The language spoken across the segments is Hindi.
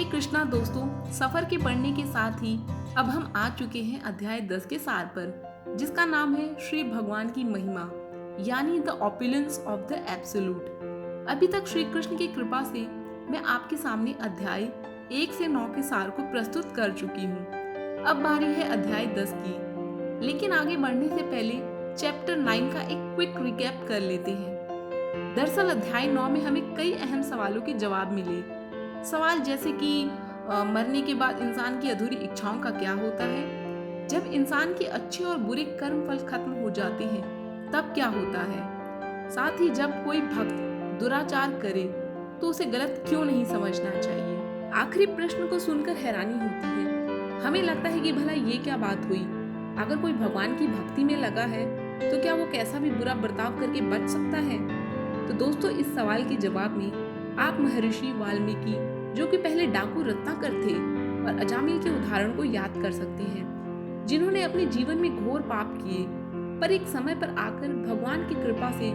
कृष्णा दोस्तों, सफर के पढ़ने के साथ ही अब हम आ चुके हैं अध्याय 10 के सार पर, जिसका नाम है श्री भगवान की महिमा, यानी the opulence of the absolute. अभी तक श्री कृष्ण की कृपा से मैं आपके सामने अध्याय 1 से 9 के सार को प्रस्तुत कर चुकी हूँ। अब बारी है अध्याय 10 की, लेकिन आगे बढ़ने से पहले चैप्टर 9 का एक क्विक रिकैप कर लेते हैं। दरअसल अध्याय 9 में हमें कई अहम सवालों के जवाब मिले। सवाल जैसे कि मरने के बाद इंसान की अधूरी इच्छाओं का क्या होता है, जब इंसान के अच्छे और बुरे कर्म फल खत्म हो जाते हैं तब क्या होता है, साथ ही जब कोई भक्त दुराचार करे तो उसे गलत क्यों नहीं समझना चाहिए। आखिरी प्रश्न को सुनकर हैरानी होती है। हमें लगता है कि भला ये क्या बात हुई, अगर कोई भगवान की भक्ति में लगा है तो क्या वो कैसा भी बुरा बर्ताव करके बच सकता है। तो दोस्तों, इस सवाल के जवाब में आप महर्षि वाल्मीकि, जो कि पहले डाकू रत्नाकर थे, और अजामिल के उदाहरण को याद कर सकते हैं, जिन्होंने अपने जीवन में घोर पाप किए पर एक समय पर आकर भगवान की कृपा से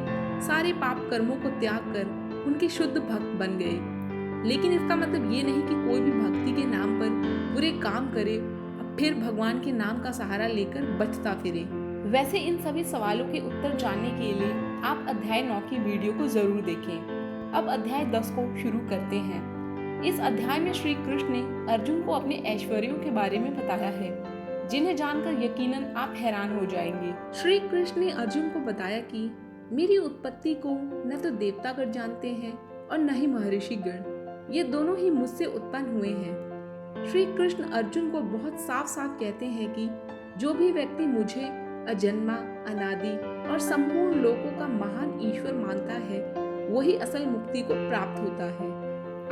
सारे पाप कर्मों को त्याग कर उनके शुद्ध भक्त बन गए। लेकिन इसका मतलब ये नहीं कि कोई भी भक्ति के नाम पर बुरे काम करे और फिर भगवान के नाम का सहारा लेकर बचता फिरे। वैसे इन सभी सवालों के उत्तर जानने के लिए आप अध्याय 9 की वीडियो को जरूर देखें। अब अध्याय 10 को शुरू करते हैं। इस अध्याय में श्री कृष्ण ने अर्जुन को अपने ऐश्वर्यों के बारे में बताया है, जिन्हें जानकर यकीनन आप हैरान हो जाएंगे। श्री कृष्ण ने अर्जुन को बताया कि मेरी उत्पत्ति को न तो देवतागण जानते हैं और न ही महर्षि गण, ये दोनों ही मुझसे उत्पन्न हुए हैं। श्री कृष्ण अर्जुन को बहुत साफ साफ कहते हैं कि जो भी व्यक्ति मुझे अजन्मा, अनादि और संपूर्ण लोकों का महान ईश्वर मानता है, वही असल मुक्ति को प्राप्त होता है।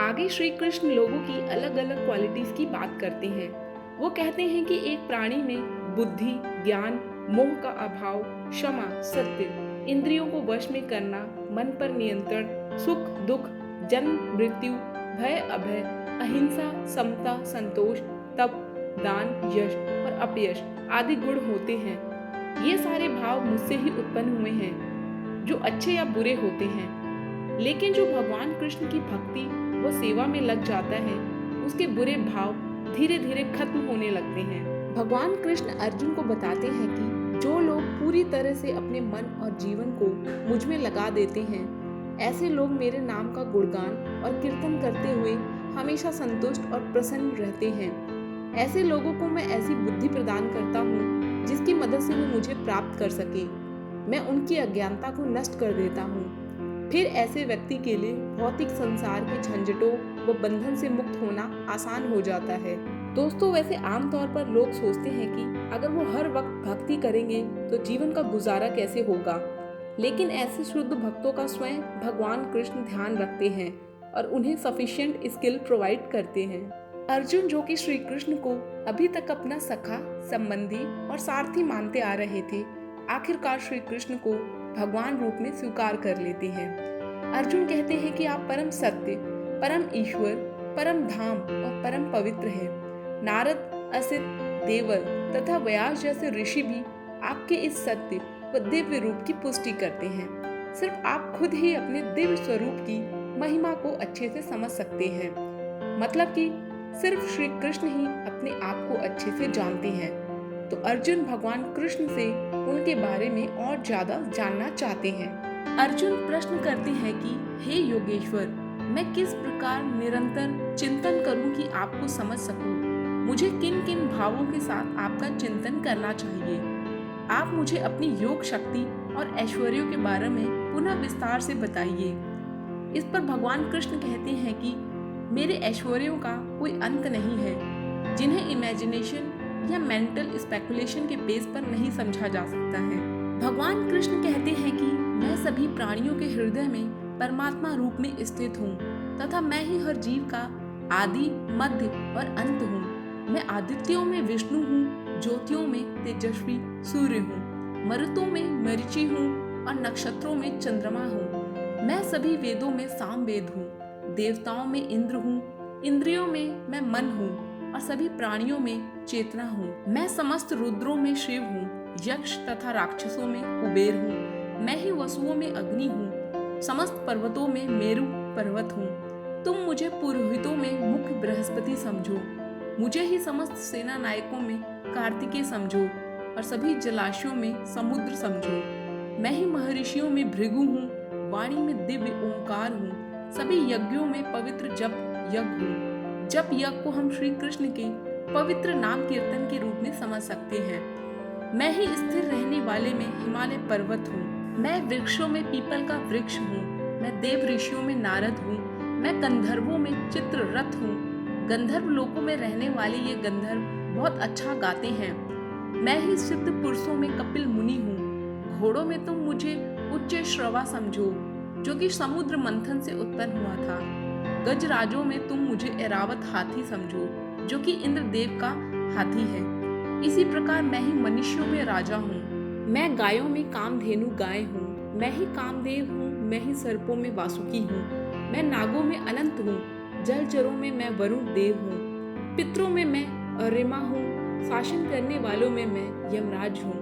आगे श्री कृष्ण लोगों की अलग अलग क्वालिटीज की बात करते हैं। वो कहते हैं कि एक प्राणी में बुद्धि, ज्ञान, मोह का अभाव, क्षमा, सत्य, इंद्रियों को वश में करना, मन पर नियंत्रण, सुख दुख, जन्म मृत्यु, भय अभय, अहिंसा, समता, संतोष, तप, दान, यश और अपयश आदि गुण होते हैं। ये सारे भाव मुझसे ही उत्पन्न हुए हैं, जो अच्छे या बुरे होते हैं। लेकिन जो भगवान कृष्ण की भक्ति व सेवा में लग जाता है, उसके बुरे भाव धीरे धीरे खत्म होने लगते हैं। भगवान कृष्ण अर्जुन को बताते हैं कि जो लोग पूरी तरह से अपने मन और जीवन को मुझ में लगा देते हैं, ऐसे लोग मेरे नाम का गुणगान और कीर्तन करते हुए हमेशा संतुष्ट और प्रसन्न रहते हैं। ऐसे लोगों को मैं ऐसी बुद्धि प्रदान करता हूँ जिसकी मदद से वो मुझे प्राप्त कर सके। मैं उनकी अज्ञानता को नष्ट कर देता हूँ। फिर ऐसे व्यक्ति के लिए भौतिक संसार के झंझटों व बंधन से मुक्त होना आसान हो जाता है। दोस्तों, वैसे आमतौर पर लोग सोचते हैं कि अगर वो हर वक्त भक्ति करेंगे तो जीवन का गुजारा कैसे होगा। लेकिन ऐसे शुद्ध भक्तों का स्वयं भगवान कृष्ण ध्यान रखते हैं और उन्हें सफिशिएंट स्किल प्रोवाइड करते हैं। अर्जुन, जो कि श्री कृष्ण को अभी तक अपना सखा, संबंधी और सारथी मानते आ रहे थे, आखिरकार श्री कृष्ण को भगवान रूप में स्वीकार कर लेते हैं। अर्जुन कहते हैं कि आप परम सत्य, परम ईश्वर, परम धाम और परम पवित्र हैं। नारद, असित, देवल तथा व्यास जैसे ऋषि भी आपके इस सत्य व दिव्य रूप की पुष्टि करते हैं। सिर्फ आप खुद ही अपने दिव्य स्वरूप की महिमा को अच्छे से समझ सकते हैं। मतलब कि सिर्फ श्री कृष्ण ही अपने आप को अच्छे से जानते हैं। तो अर्जुन भगवान कृष्ण से उनके बारे में और ज्यादा जानना चाहते हैं। अर्जुन प्रश्न करते हैं कि हे योगेश्वर, मैं किस प्रकार निरंतर चिंतन करूं कि आपको समझ सकूं? मुझे किन किन भावों के साथ आपका चिंतन करना चाहिए? आप मुझे अपनी योग शक्ति और ऐश्वर्यों के बारे में पुनः विस्तार से बताइए। इस पर भगवान कृष्ण कहते हैं कि मेरे ऐश्वर्यों का कोई अंत नहीं है, जिन्हें इमेजिनेशन या मेंटल स्पेकुलेशन के बेस पर नहीं समझा जा सकता है। भगवान कृष्ण कहते हैं कि मैं सभी प्राणियों के हृदय में परमात्मा रूप में स्थित हूँ तथा मैं ही हर जीव का आदि, मध्य और अंत हूँ। मैं आदित्यों में विष्णु हूँ, ज्योतियों में तेजस्वी सूर्य हूँ, मरुतों में मरीचि हूँ और नक्षत्रों में चंद्रमा हूँ। मैं सभी वेदों में सामवेद हूँ, देवताओं में इंद्र हूँ, इंद्रियों में मैं मन हूँ और सभी प्राणियों में चेतना हूँ। मैं समस्त रुद्रों में शिव हूँ, यक्ष तथा राक्षसों में कुबेर हूँ। मैं ही वसुओं में अग्नि हूँ, समस्त पर्वतों में मेरु पर्वत हूँ। तुम मुझे पुरोहितों में मुख्य बृहस्पति समझो, मुझे ही समस्त सेना नायकों में कार्तिकेय समझो और सभी जलाशयों में समुद्र समझो। मैं ही महर्षियों में भृगु हूँ, वाणी में दिव्य ओंकार हूँ, सभी यज्ञों में पवित्र जप यज्ञ हूँ। जप यज्ञ को हम श्री कृष्ण के पवित्र नाम कीर्तन के रूप में समझ सकते हैं। मैं ही स्थिर रहने वाले में हिमालय पर्वत हूँ, मैं वृक्षों में पीपल का वृक्ष हूँ, मैं देव ऋषियों में नारद हूँ, मैं गंधर्वों में चित्ररथ हूँ। गंधर्व लोकों में रहने वाले ये गंधर्व बहुत अच्छा गाते हैं। मैं ही सिद्ध पुरुषों में कपिल मुनि हूँ। घोड़ों में तुम मुझे उच्च श्रवा समझो, जो कि समुद्र मंथन से उत्पन्न हुआ था। गजराजों में तुम मुझे ऐरावत हाथी समझो, जो कि इंद्रदेव का हाथी है। इसी प्रकार मैं ही मनुष्यों में राजा हूँ। मैं गायों में कामधेनु गाय हूँ, मैं ही कामदेव हूँ, मैं ही सर्पों में वासुकी हूँ, मैं नागों में अनंत हूँ, जलचरों में मैं वरुण देव हूँ, पितरों में मैं अरिमा हूँ, शासन करने वालों में मैं यमराज हूँ,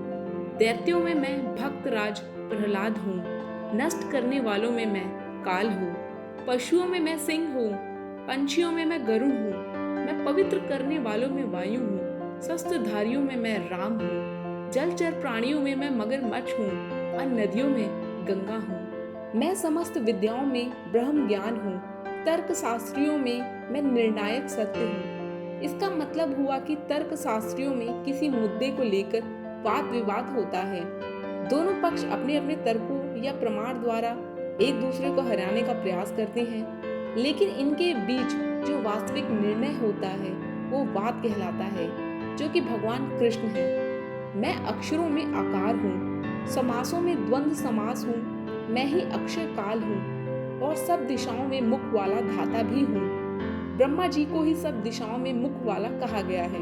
दैत्यों में मैं भक्तराज प्रहलाद हूँ, नष्ट करने वालों में मैं काल हूँ, पशुओं में मैं सिंह हूँ, पंछियों में मैं गरुड़ हूँ, मैं पवित्र करने वालों में वायु हूँ, शस्त्रधारियों में मैं राम हूँ, जलचर प्राणियों में मैं मगरमच्छ हूँ और नदियों में गंगा हूँ। मैं समस्त विद्याओं में ब्रह्म ज्ञान हूँ, तर्क शास्त्रियों में मैं निर्णायक सत्य हूँ। इसका मतलब हुआ कि तर्क शास्त्रियों में किसी मुद्दे को लेकर वाद विवाद होता है। दोनों पक्ष अपने अपने तर्कों या प्रमाण द्वारा एक दूसरे को हराने का प्रयास करते हैं, लेकिन इनके बीच जो वास्तविक निर्णय होता है वो वाद कहलाता है, जो कि भगवान कृष्ण है। मैं अक्षरों में आकार हूँ, समासों में द्वंद्व समास हूँ, मैं ही अक्षर काल हूँ और सब दिशाओं में मुख वाला धाता भी हूँ। ब्रह्मा जी को ही सब दिशाओं में मुख वाला कहा गया है।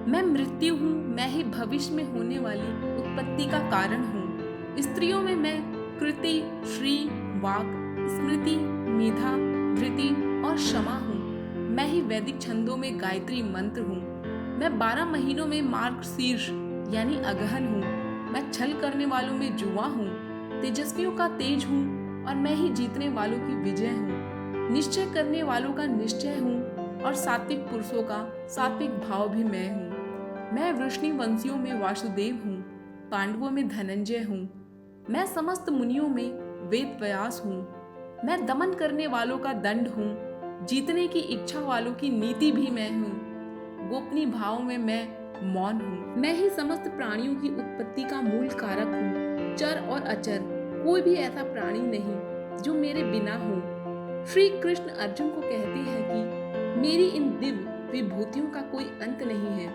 मैं मृत्यु हूँ, मैं ही भविष्य में होने वाली उत्पत्ति का कारण हूँ। स्त्रियों में मैं कृति, श्री, वाक, स्मृति, मेधा, धृति और क्षमा हूँ। मैं ही वैदिक छंदों में गायत्री मंत्र हूँ। मैं 12 महीनों में मार्गशीर्ष यानी अगहन हूँ। मैं छल करने वालों में जुआ हूँ, तेजस्वियों का तेज हूँ और मैं ही जीतने वालों की विजय हूँ। निश्चय करने वालों का निश्चय हूँ और सात्विक पुरुषों का सात्विक भाव भी मैं हूँ। मैं वृष्णि वंशियों में वासुदेव हूँ, पांडवों में धनंजय हूँ। मैं समस्त मुनियों में वेद व्यास हूँ। मैं दमन करने वालों का दंड हूँ, जीतने की इच्छा वालों की नीति भी मैं हूँ। गोपनीय भाव में मैं मौन हूँ। मैं ही समस्त प्राणियों की उत्पत्ति का मूल कारक हूँ। चर और अचर कोई भी ऐसा प्राणी नहीं जो मेरे बिना हो। श्री कृष्ण अर्जुन को कहते हैं कि मेरी इन दिव्य विभूतियों का कोई अंत नहीं है।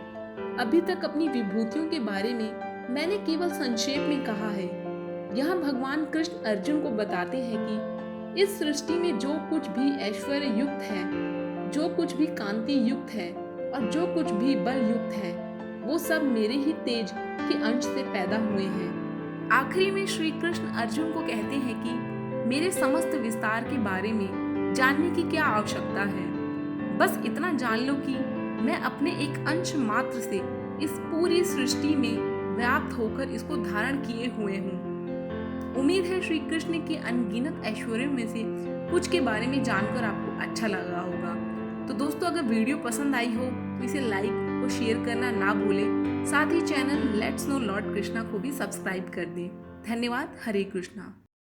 अभी तक अपनी विभूतियों के बारे में मैंने केवल संक्षेप में कहा है। यहाँ भगवान कृष्ण अर्जुन को बताते हैं कि इस सृष्टि में जो कुछ भी ऐश्वर्य युक्त है, जो कुछ भी कांति युक्त है और जो कुछ भी बल युक्त है, वो सब मेरे ही तेज के अंश से पैदा हुए हैं। आखिरी में श्री कृष्ण अर्जुन को कहते हैं कि मेरे समस्त विस्तार के बारे में जानने की क्या आवश्यकता है। बस इतना जान लो कि मैं अपने एक अंश मात्र से इस पूरी सृष्टि में व्याप्त होकर इसको धारण किए हुए हूँ। उम्मीद है श्री कृष्ण के अनगिनत ऐश्वर्यों में से कुछ के बारे में जानकर आपको अच्छा लगा होगा। तो दोस्तों, अगर वीडियो पसंद आई हो तो इसे लाइक और शेयर करना ना भूलें। साथ ही channel let's know Lord Krishna को भी सब्सक्राइब कर दें। धन्यवाद। हरे कृष्णा।